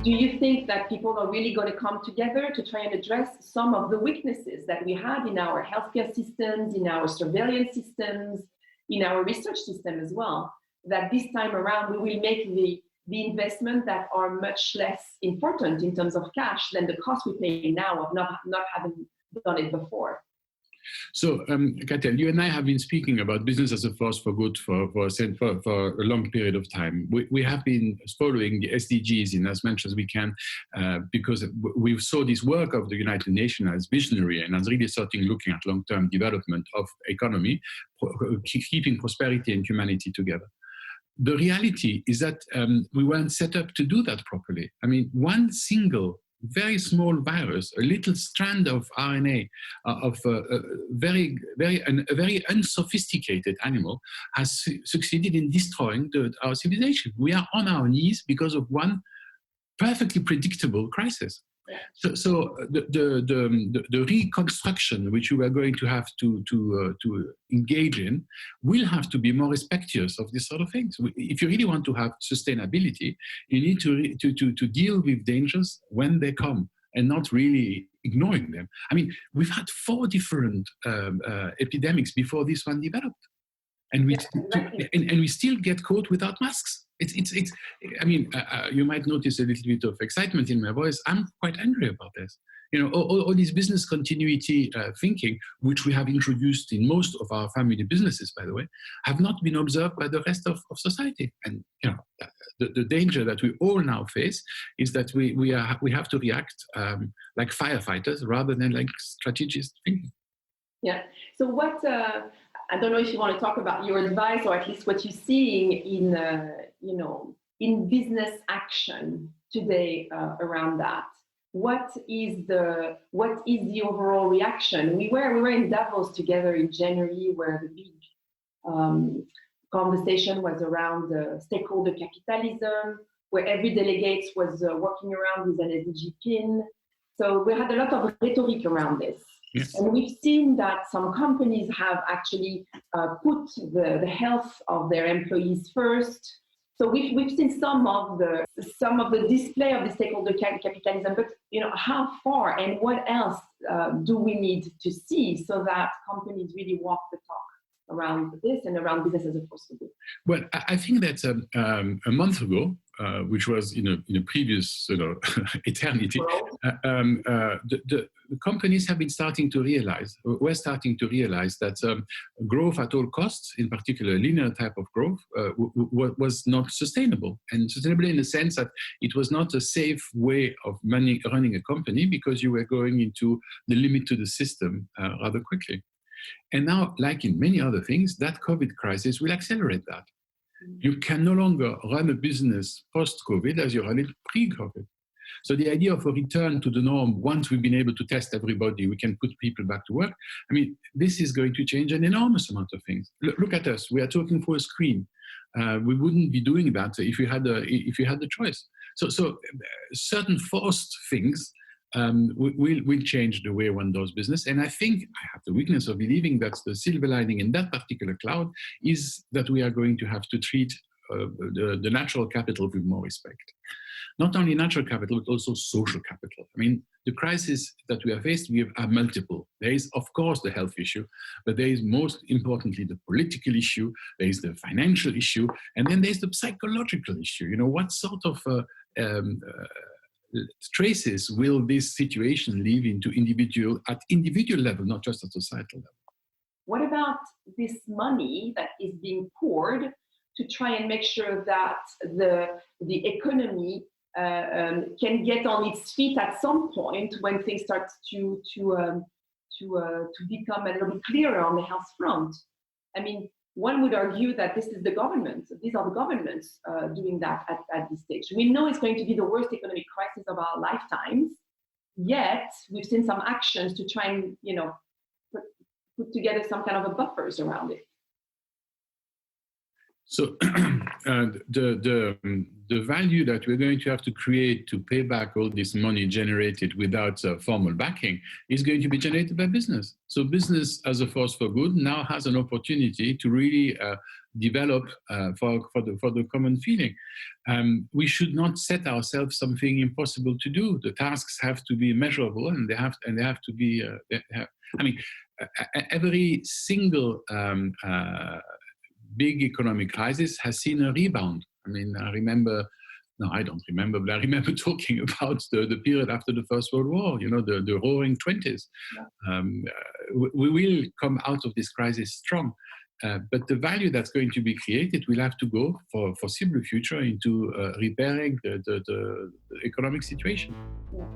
do you think that people are really going to come together to try and address some of the weaknesses that we had in our healthcare systems, in our surveillance systems, in our research system as well? That this time around we will make the investment that are much less important in terms of cash than the cost we pay now of not having done it before. So, Katell, you and I have been speaking about business as a force for good for a long period of time. We have been following the SDGs in as much as we can because we saw this work of the United Nations as visionary and as really starting looking at long-term development of economy, keeping prosperity and humanity together. The reality is that we weren't set up to do that properly. I mean, one single very small virus, a little strand of RNA of a very unsophisticated animal has succeeded in destroying our civilization. We are on our knees because of one perfectly predictable crisis. So the reconstruction which we are going to have to engage in will have to be more respectuous of this sort of things. If you really want to have sustainability, you need to deal with dangers when they come and not really ignoring them. I mean, we've had 4 different epidemics before this one developed, and we still get caught without masks. I mean, you might notice a little bit of excitement in my voice. I'm quite angry about this. You know, all this business continuity thinking, which we have introduced in most of our family businesses, by the way, have not been observed by the rest of society. And you know, the danger that we all now face is that we have to react like firefighters rather than like strategist thinking. Yeah. So what? I don't know if you want to talk about your advice or at least what you're seeing in business action today around that. What is the overall reaction? We were in Davos together in January, where the big conversation was around stakeholder capitalism, where every delegate was walking around with an SDG pin. So we had a lot of rhetoric around this. Yes. And we've seen that some companies have actually put the health of their employees first. So we've seen some of the display of the stakeholder capitalism, but you know, how far and what else do we need to see so that companies really walk the talk around this and around business as a force for good? Well, I think that a month ago, which was in a previous eternity, the companies have been starting to realize that growth at all costs, in particular linear type of growth, was not sustainable. And sustainable in the sense that it was not a safe way of running a company because you were going into the limit to the system rather quickly. And now, like in many other things, that COVID crisis will accelerate that. You can no longer run a business post-COVID as you run it pre-COVID. So the idea of a return to the norm, once we've been able to test everybody, we can put people back to work. I mean, this is going to change an enormous amount of things. Look at us. We are talking for a screen. We wouldn't be doing that if you had the choice. So certain forced things will change the way one does business. And I think I have the weakness of believing that the silver lining in that particular cloud is that we are going to have to treat the natural capital with more respect. Not only natural capital, but also social capital. I mean, the crises that we are faced with are multiple. There is, of course, the health issue, but there is most importantly the political issue, there is the financial issue, and then there's the psychological issue. You know, what sort of traces will this situation leave into individual level, not just at societal level? What about this money that is being poured to try and make sure that the economy can get on its feet at some point when things start to become a little bit clearer on the health front? I mean, one would argue that these are the governments doing that at this stage. We know it's going to be the worst economic crisis of our lifetimes, yet we've seen some actions to try and, put together some kind of a buffers around it. So the value that we're going to have to create to pay back all this money generated without formal backing is going to be generated by business. So business as a force for good now has an opportunity to really develop for the common feeling. We should not set ourselves something impossible to do. The tasks have to be measurable, and they have to be. Every single big economic crisis has seen a rebound. I mean, I don't remember, but I remember talking about the period after the First World War, the roaring 20s. Yeah. We will come out of this crisis strong, but the value that's going to be created will have to go for foreseeable future into repairing the economic situation. Yeah.